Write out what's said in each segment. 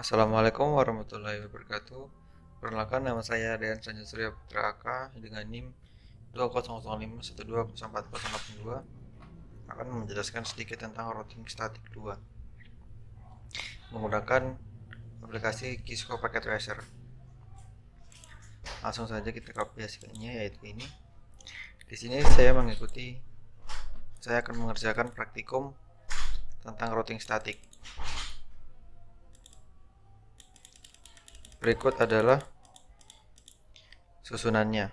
Assalamualaikum warahmatullahi wabarakatuh. Perkenalkan, nama saya Dean Sanjay Surya Putra AK dengan NIM 2005120482, akan menjelaskan sedikit tentang routing statik 2 menggunakan aplikasi Kisco Packet Tracer. Langsung saja kita ke aplikasinya, yaitu ini. Di sini saya akan mengerjakan praktikum tentang routing statik. Berikut adalah susunannya.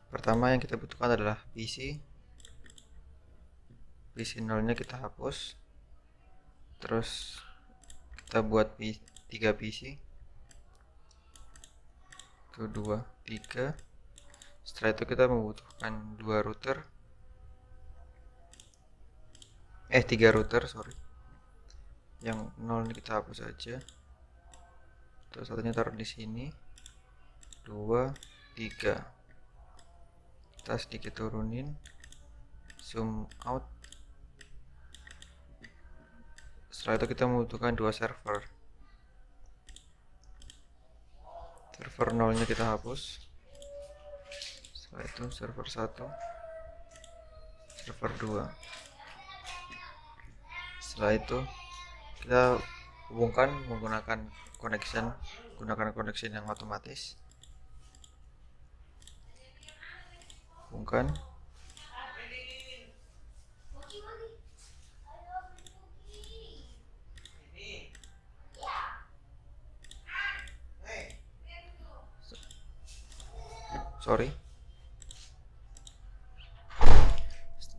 Pertama yang kita butuhkan adalah PC 0-nya kita hapus, terus kita buat 3 PC, 2, 3. Setelah itu kita membutuhkan 3 router, sorry. Yang 0 kita hapus saja, terus satunya taruh di sini, 2, 3. Kita sedikit turunin, zoom out. Setelah itu kita membutuhkan 2 server. Server 0-nya kita hapus. Setelah itu server 1, server 2. Setelah itu kita hubungkan menggunakan connection yang otomatis. Hubungkan. Sorry.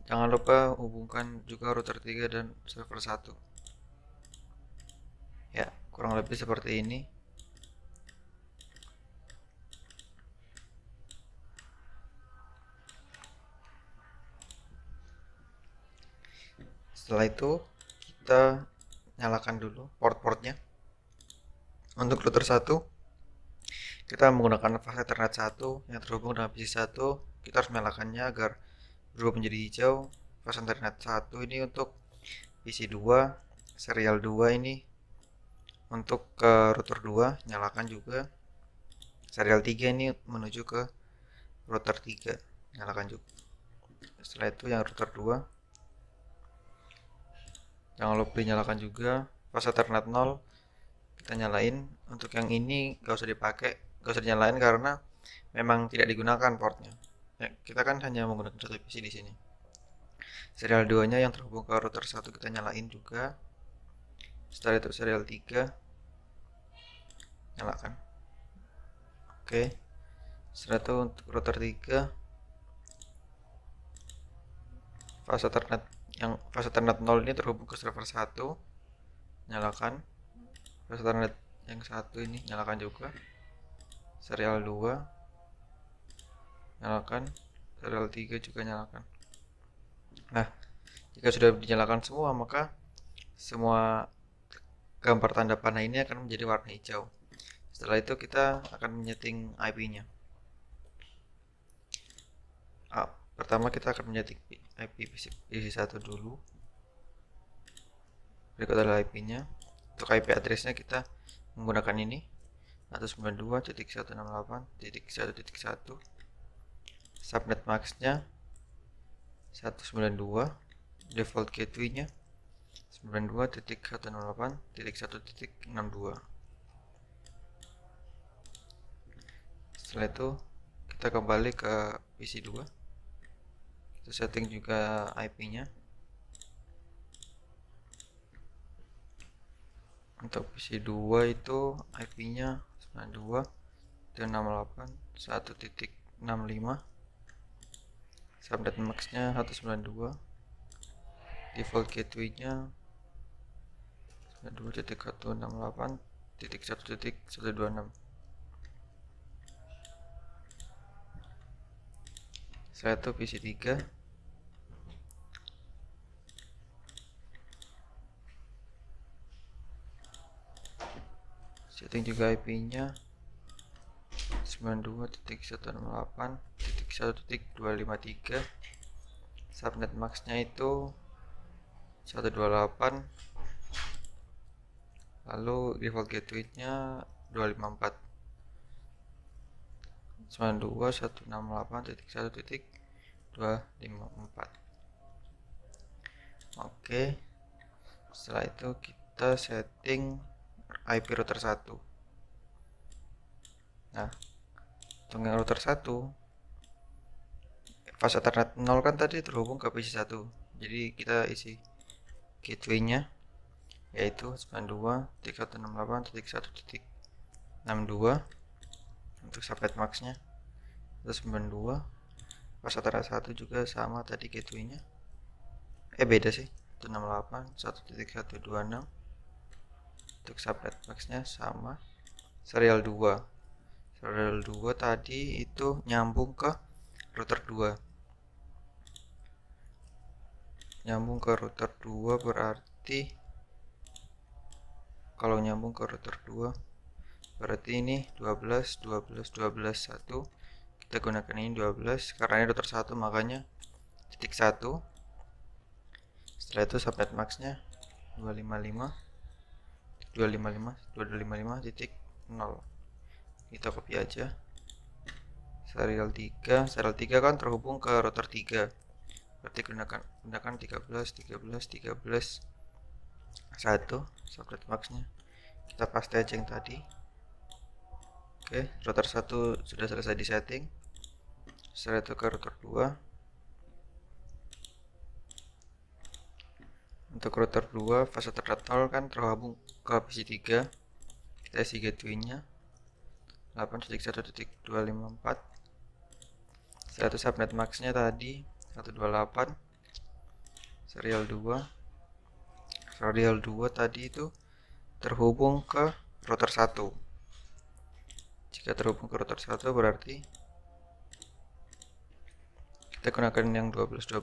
Jangan lupa hubungkan juga router 3 dan server 1. Ya, kurang lebih seperti ini. Setelah itu kita nyalakan dulu port-portnya. Untuk router 1 kita menggunakan fast Ethernet 1 yang terhubung dengan PC 1. Kita harus menyalakannya agar berubah menjadi hijau. Fast Ethernet 1 ini untuk PC 2, serial 2 ini untuk ke router 2, nyalakan juga. Serial 3 ini menuju ke router 3, nyalakan juga. Setelah itu yang router 2 jangan lupa dinyalakan juga. Fast Ethernet 0 kita nyalain. Untuk yang ini gak usah dipakai, gak usah dinyalain karena memang tidak digunakan portnya. Ya, kita kan hanya menggunakan satu PC di sini. Serial 2-nya yang terhubung ke router 1 kita nyalain juga. Setelah itu serial 3 nyalakan. Oke. Setelah itu untuk router 3 fast Ethernet 0 ini terhubung ke server 1, nyalakan. Fast Ethernet yang 1 ini nyalakan juga. Serial 2 nyalakan, serial 3 juga nyalakan. Nah, jika sudah dinyalakan semua, maka semua gambar tanda panah ini akan menjadi warna hijau. Setelah itu kita akan menyeting IP-nya. Pertama kita akan menyeting IP PC1 dulu. Berikut adalah IP-nya. Untuk IP address-nya kita menggunakan ini, 192.168.1.1. Subnet max-nya 192, default gateway-nya 92.168.1.62. Setelah itu kita kembali ke PC 2. Kita setting juga IP-nya. Untuk PC 2 itu IP-nya 92.168.1.65. Subnet max-nya 192. Default gateway-nya 92.168.1.126. Setelah itu PC 3 setting juga IP-nya 92.168.1.253. Subnet max-nya itu 128 lalu default gateway-nya 254 92.168.1.254. Oke, setelah itu kita setting IP router 1. Nah, untuk yang router 1 fase Ethernet 0 kan tadi terhubung ke PC 1, jadi kita isi gateway-nya yaitu 92.168.1.62. untuk subnet max-nya 92. Pas antara 1 juga sama tadi gateway-nya. Beda sih. 168 1.126. Untuk subnet max-nya sama. Serial 2. Serial 2 tadi itu nyambung ke router 2. Nyambung ke router 2 berarti kalau nyambung ke router 2 berarti ini 12 12 12 1. Kita gunakan ini 12 karena ini router 1, makanya titik 1. Setelah itu subnet max-nya 255 titik 0. Kita copy aja. Serial 3 kan terhubung ke router 3, berarti gunakan 13 1 subnet max-nya. Kita paste aja yang tadi. Oke, router 1 sudah selesai di setting. Setelah itu ke router 2. Untuk router 2 fase Ethernet 0 kan terhubung ke PC 3. Kita isi gateway-nya 8.1.254. Setelah itu subnet max-nya tadi 128. Serial 2 tadi itu terhubung ke router 1. Jika terhubung ke router 1 berarti kita gunakan yang 12 2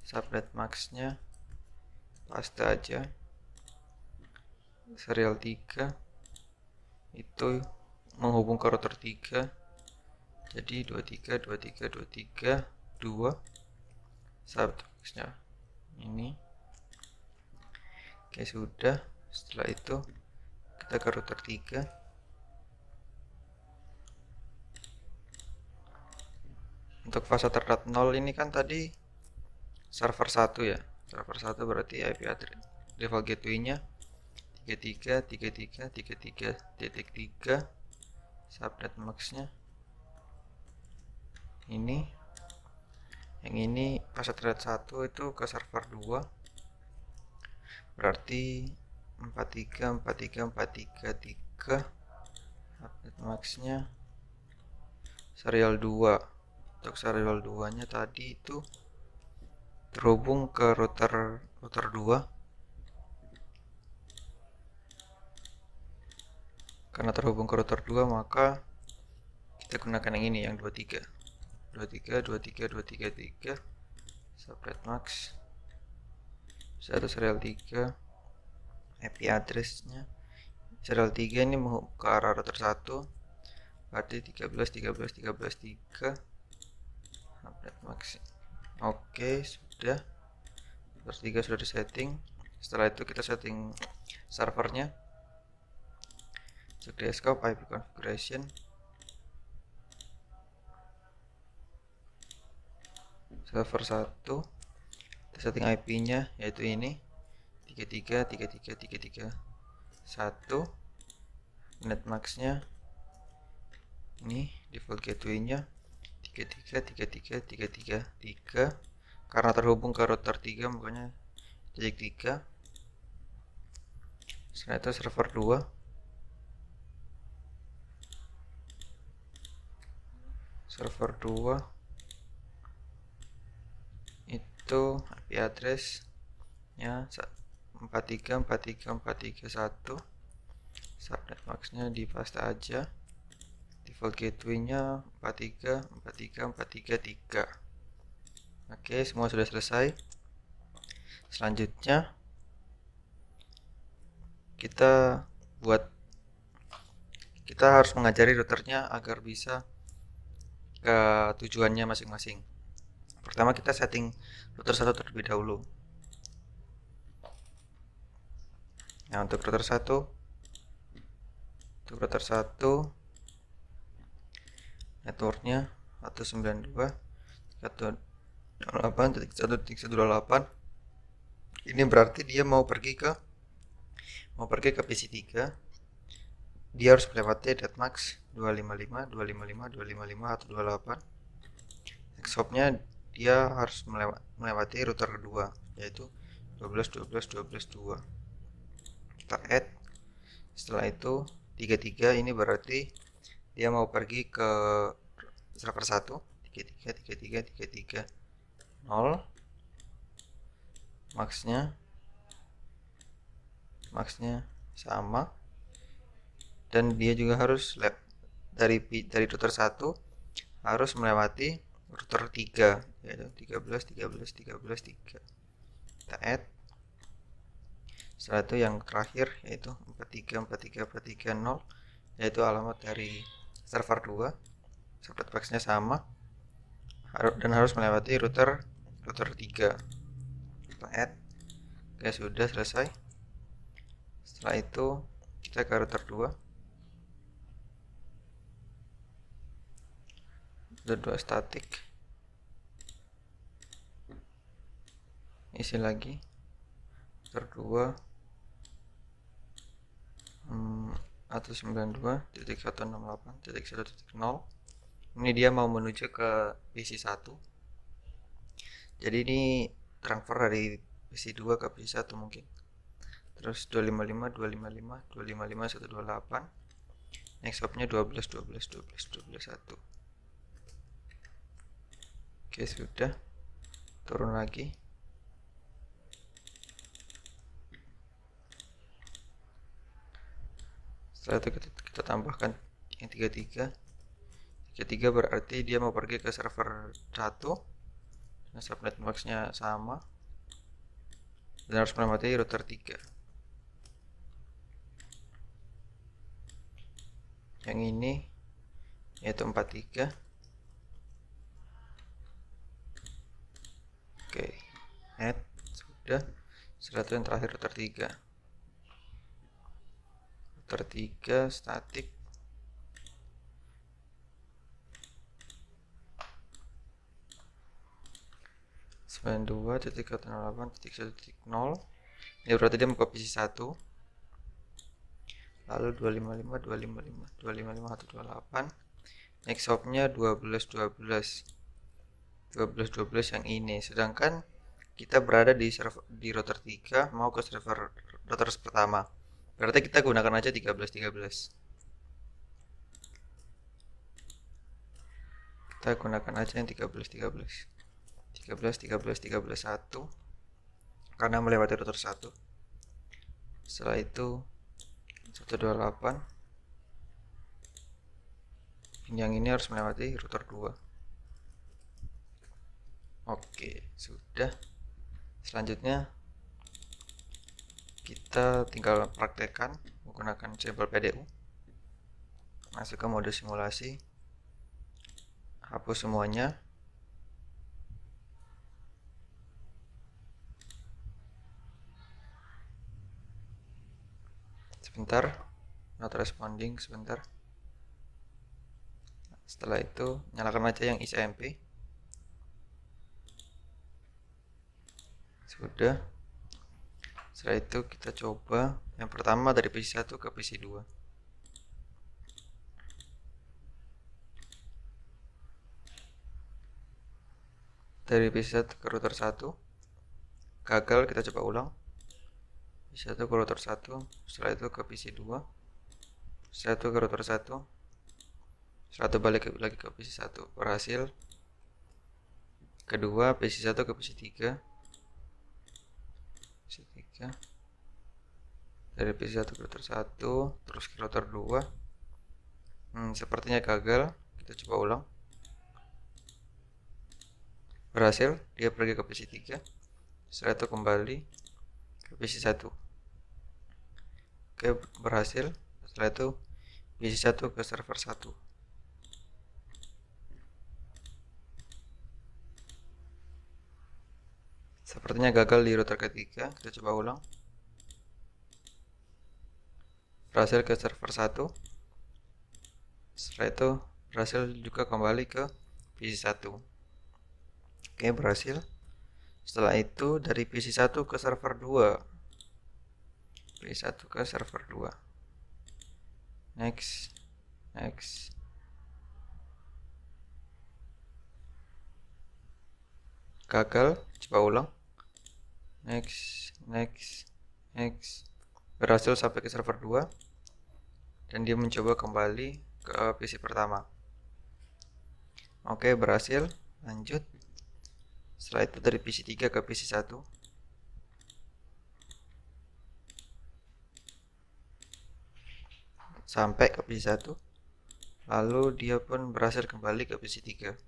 subnet max-nya paste aja. Serial 3 itu menghubung ke router 3, jadi 23 2 subnet max-nya ini. Oke, sudah. Setelah itu kita ke router 3. Untuk fase Ethernet 0 ini kan tadi server 1 ya. Server 1 berarti IP address default gateway-nya 33.33.33.3. Subnet max-nya ini. Yang ini fase Ethernet 1 itu ke server 2. Berarti 43.43.43.3. Subnet max-nya serial 2. Untuk serial 2 nya tadi itu terhubung ke router 2. Karena terhubung ke router 2 maka kita gunakan yang ini, yang 23 subnet max. Satu serial 3 IP address-nya serial 3 ini mau ke arah router 1, berarti 13.13.13.3 subnet max. Oke, sudah. Router 3 sudah disetting. Setelah itu kita setting servernya. Cek desktop IP configuration. Server 1. Kita setting IP-nya yaitu ini 33.33.33.1. Net max-nya ini, default gateway-nya 33.33.33.3. Karena terhubung ke router 3 makanya titik 3. Setelah itu server 2. Server 2 itu IP address-nya 43.43.43.1. Subnet max-nya dipaste aja. Default gateway-nya 43.43.43.3. Oke, semua sudah selesai. Selanjutnya kita harus mengajari routernya agar bisa ke tujuannya masing-masing. Pertama kita setting router 1 terlebih dahulu. Nah, untuk router 1 networknya 192.168.1.128. Ini berarti dia mau pergi ke PC 3. Dia harus melewati Datmax 255, 255, 255 atau 28. Next hopnya dia harus melewati router kedua, yaitu 12.12.12.2. Kita add. Setelah itu 33, ini berarti dia mau pergi ke server 1. 33 0. Maxnya sama, dan dia juga harus dari router 1 harus melewati router 3, yaitu 13 13 13 3. Kita add. Setelah itu yang terakhir yaitu 43 43 43 0, yaitu alamat dari server 2. Subnet box-nya sama dan harus melewati router 3. Kita add. Oke, sudah selesai. Setelah itu kita ke router 2 statik, isi lagi router 2 atau 92.168.1.0. Ini dia mau menuju ke PC 1. Jadi ini transfer dari PC 2 ke PC 1 mungkin. Terus 255 255 255 128. Next hopnya 12 12 12 12 1. Oke, sudah. Turun lagi. Setelah itu kita tambahkan yang 33 berarti dia mau pergi ke server 1. Nah, subnet box-nya sama dan harus melewati router 3. Yang ini yaitu 43. Oke, add. Sudah. Setelah itu yang terakhir router 3 statik. Ini berarti dia mau ke PC 1. Lalu 255 255 255 atau 28. Next hopnya 12 12 12 12 yang ini. Sedangkan kita berada di router 3 mau ke server router pertama. Berarti kita gunakan aja 13 13. Kita gunakan aja yang 13 13. 13 13 13 1 karena melewati router 1. Setelah itu 128. Yang ini harus melewati router 2. Oke, sudah. Selanjutnya kita tinggal praktekkan menggunakan sampel PDU. Masuk ke mode simulasi. Hapus semuanya. Sebentar, not responding sebentar. Setelah itu nyalakan aja yang ICMP. Sudah. Setelah itu kita coba yang pertama dari PC 1 ke PC 2. Dari PC 1 ke router 1 gagal, kita coba ulang. PC 1 ke router 1, setelah itu ke PC 2. Setelah itu ke router 1. Setelah itu balik lagi ke PC 1, berhasil. Kedua, PC 1 ke PC 3. PC 3. Dari PC 1 ke router 1, terus ke router 2. Sepertinya gagal. Kita coba ulang. Berhasil, dia pergi ke PC 3. Setelah itu kembali ke PC 1. Oke, berhasil. Setelah itu PC 1 ke server 1. Sepertinya gagal di router ketiga. Kita coba ulang. berhasil ke server 1. Setelah itu berhasil juga kembali ke PC 1. Oke, berhasil. Setelah itu dari PC 1 ke server 2. PC 1 ke server 2. Next. Gagal, coba ulang. Next. Berhasil sampai ke server 2 dan dia mencoba kembali ke PC pertama. Oke, berhasil. Lanjut. Setelah itu dari PC 3 ke PC 1. Sampai ke PC 1. Lalu dia pun berhasil kembali ke PC 3.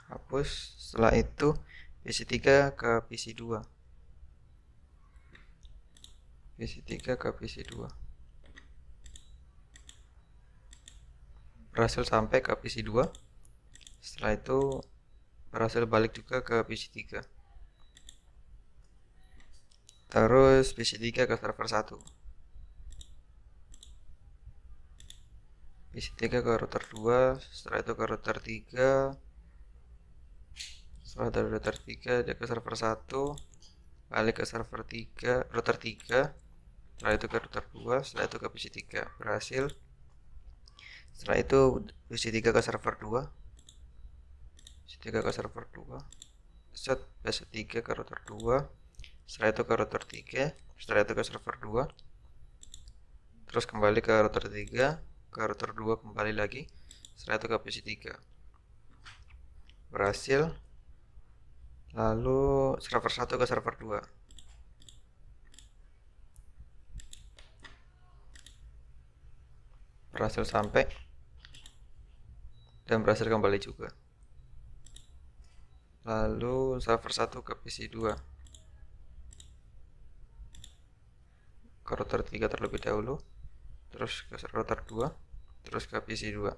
Hapus. Setelah itu PC 3 ke PC 2. PC 3 ke PC 2. Berhasil sampai ke PC 2. Setelah itu berhasil balik juga ke PC 3. Terus PC 3 ke server 1. PC 3 ke router 2. Setelah itu ke router 3. Setelah dari router 3 dia ke server 1. Balik ke server 3, router 3. Setelah itu ke router 2. Setelah itu ke PC 3. Berhasil. Setelah itu PC 3 ke server 2. PC 3 ke server 2. Set PC 3 ke router 2. Setelah itu ke router 3. Setelah itu ke server 2. Terus kembali ke router 3. Ke router 2 kembali lagi. Setelah itu ke PC 3. Berhasil. Lalu server 1 ke server 2. Berhasil sampai dan berhasil kembali juga. Lalu server 1 ke PC 2. Ke router 3 terlebih dahulu. Terus ke router 2. Terus ke PC 2.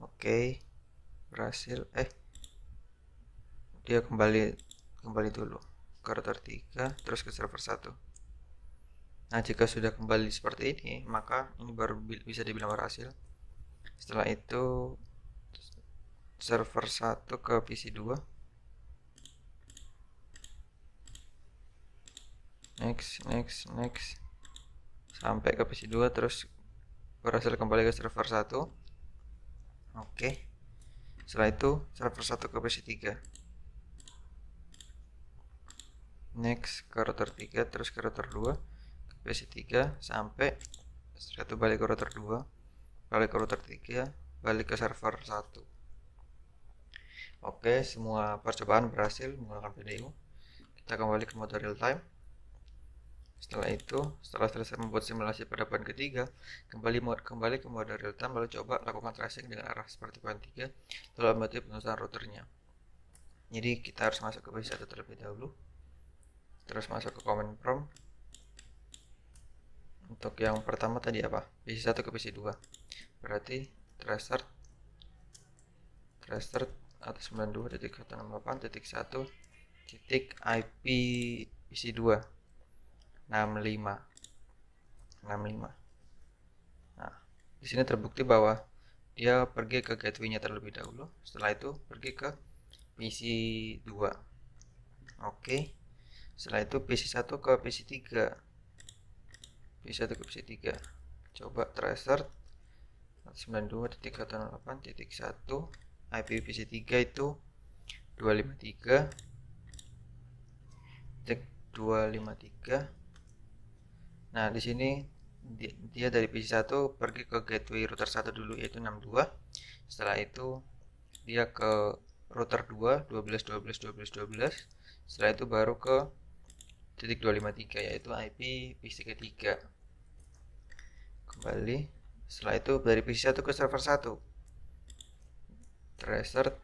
Oke. Berhasil. Dia kembali dulu ke router 3 terus ke server 1. Nah, jika sudah kembali seperti ini, maka ini baru bisa dibilang berhasil. Setelah itu server 1 ke PC 2. Next. Sampai ke PC 2 terus berhasil kembali ke server 1. Oke. Setelah itu server 1 ke PC 3. Next ke router 3 terus ke router 2 ke PC 3 sampai setelah itu balik ke router 2, balik ke router 3, balik ke server 1. Oke, semua percobaan berhasil menggunakan PDU. Kita kembali ke mode real time. Setelah itu, setelah selesai membuat simulasi pada poin ketiga, kembali ke mode real time, lalu coba lakukan tracing dengan arah seperti poin 3 dalam metode penulisan routernya. Jadi kita harus masuk ke PC 1 terlebih dahulu, terus masuk ke command prompt. Untuk yang pertama tadi apa? PC 1 ke PC 2. Berarti tracer atas 92.168.1 IP PC 2 65. Nah, di sini terbukti bahwa dia pergi ke gateway-nya terlebih dahulu. Setelah itu pergi ke PC 2. Oke. Setelah itu PC 1 ke PC 3. PC 1 ke PC 3. Coba tracer 92.168.1 IP PC 3 itu 253. Nah, di sini dia dari PC 1 pergi ke gateway router 1 dulu yaitu 62. Setelah itu dia ke router 2 12. Setelah itu baru ke titik 253 yaitu IP PC ketiga. Kembali. Setelah itu dari PC 1 ke server 1. Tracer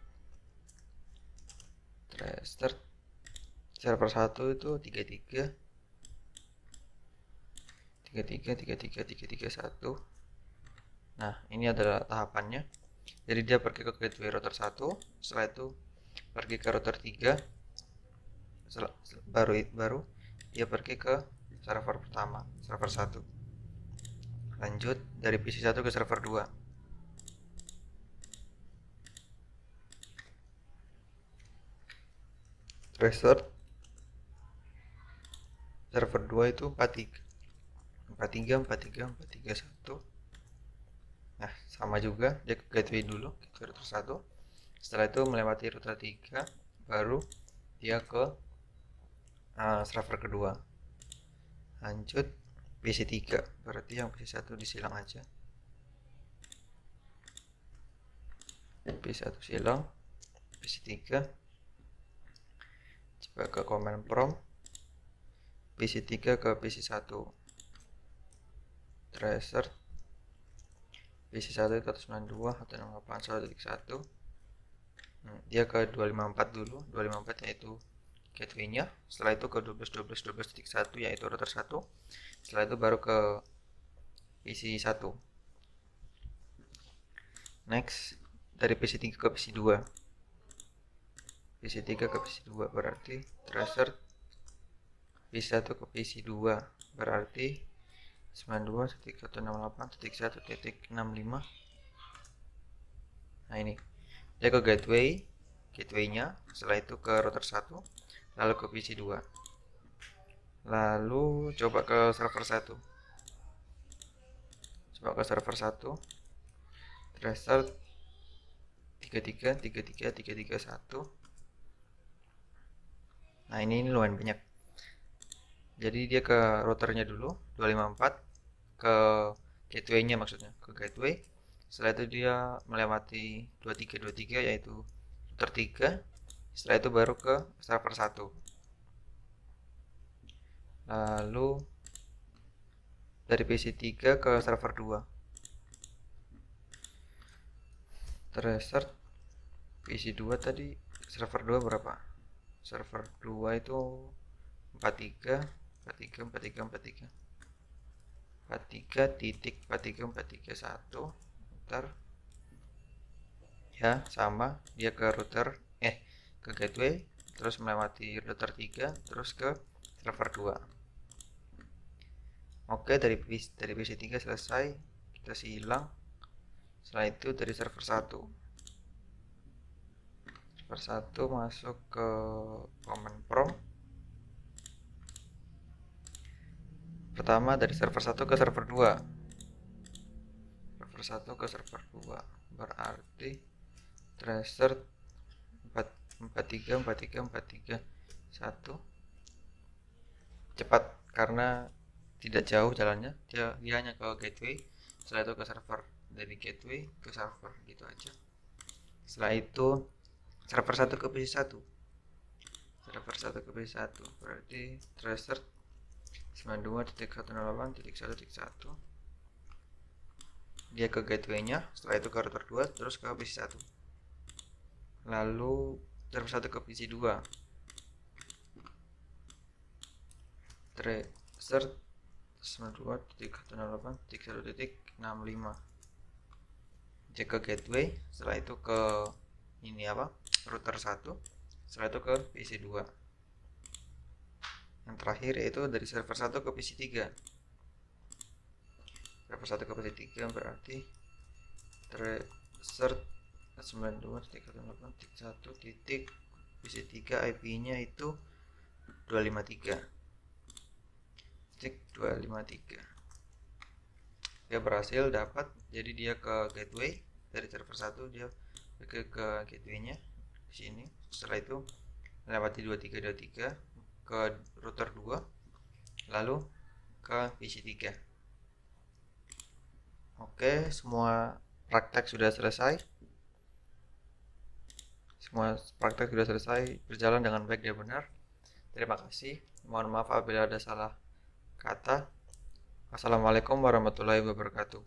server 1 itu 33.1. Nah, ini adalah tahapannya. Jadi dia pergi ke gateway router 1, setelah itu pergi ke router 3. Baru dia pergi ke server pertama, server 1. Lanjut dari PC 1 ke server 2. Tracer server 2 itu 43 Nah, sama juga, dia ke gateway dulu, gateway router 1. Setelah itu melewati router 3, baru dia ke server kedua. Lanjut PC 3, berarti yang PC 1 disilang aja. PC 1 silang, PC 3 coba ke command prompt, PC 3 ke PC 1, tracer PC 1 itu 192.168.1.1. Dia ke 254 dulu, 254 yaitu gateway-nya. Setelah itu ke 12.12.12.1 yaitu router 1. Setelah itu baru ke PC 1. Next, dari PC 3 ke PC 2. PC 3 ke PC 2 berarti tracer PC 1 ke PC 2 berarti 92.168.1.65. Nah ini dia ke gateway-nya, setelah itu ke router 1, lalu ke PC 2, lalu coba ke server 1, tracer 33.33.33.1. Nah ini lumayan banyak, jadi dia ke routernya dulu 254, ke gateway-nya maksudnya, ke gateway. Setelah itu dia melewati 2323 yaitu router 3. Setelah itu baru ke server 1. Lalu dari PC 3 ke server 2. Tracer PC 2 tadi, server 2 berapa? Server 2 itu 43 titik 43.43.1. Ntar ya sama, dia ke router ke gateway, terus melewati router 3, terus ke server 2. Oke, dari PC 3 selesai, kita silang. Setelah itu dari server 1 masuk ke command prompt. Pertama dari server 1 ke server 2. Berarti tracer 43.43.43.1. Cepat karena tidak jauh jalannya, dia hanya ke gateway, setelah itu ke server, dari gateway ke server gitu aja. Setelah itu server 1 ke PC 1, berarti tracer 92.168.1.1. dia ke gateway-nya, setelah itu ke router 2, terus ke PC 1. Lalu server 1 ke PC 2, tracer 92.168.1.65. dia ke gateway, setelah itu ke router 1, setelah itu ke PC 2. Yang terakhir yaitu dari server 1 ke PC 3. Server 1 ke PC 3 berarti tracer 92.168.1 titik PC 3 IP-nya itu 253. Dia berhasil dapat, jadi dia ke gateway, dari server 1 dia ke gateway-nya di sini. Setelah itu melewati 2323 ke router 2, lalu ke PC 3. Oke, semua praktek sudah selesai. Berjalan dengan baik dan benar. Terima kasih. Mohon maaf apabila ada salah kata. Assalamualaikum warahmatullahi wabarakatuh.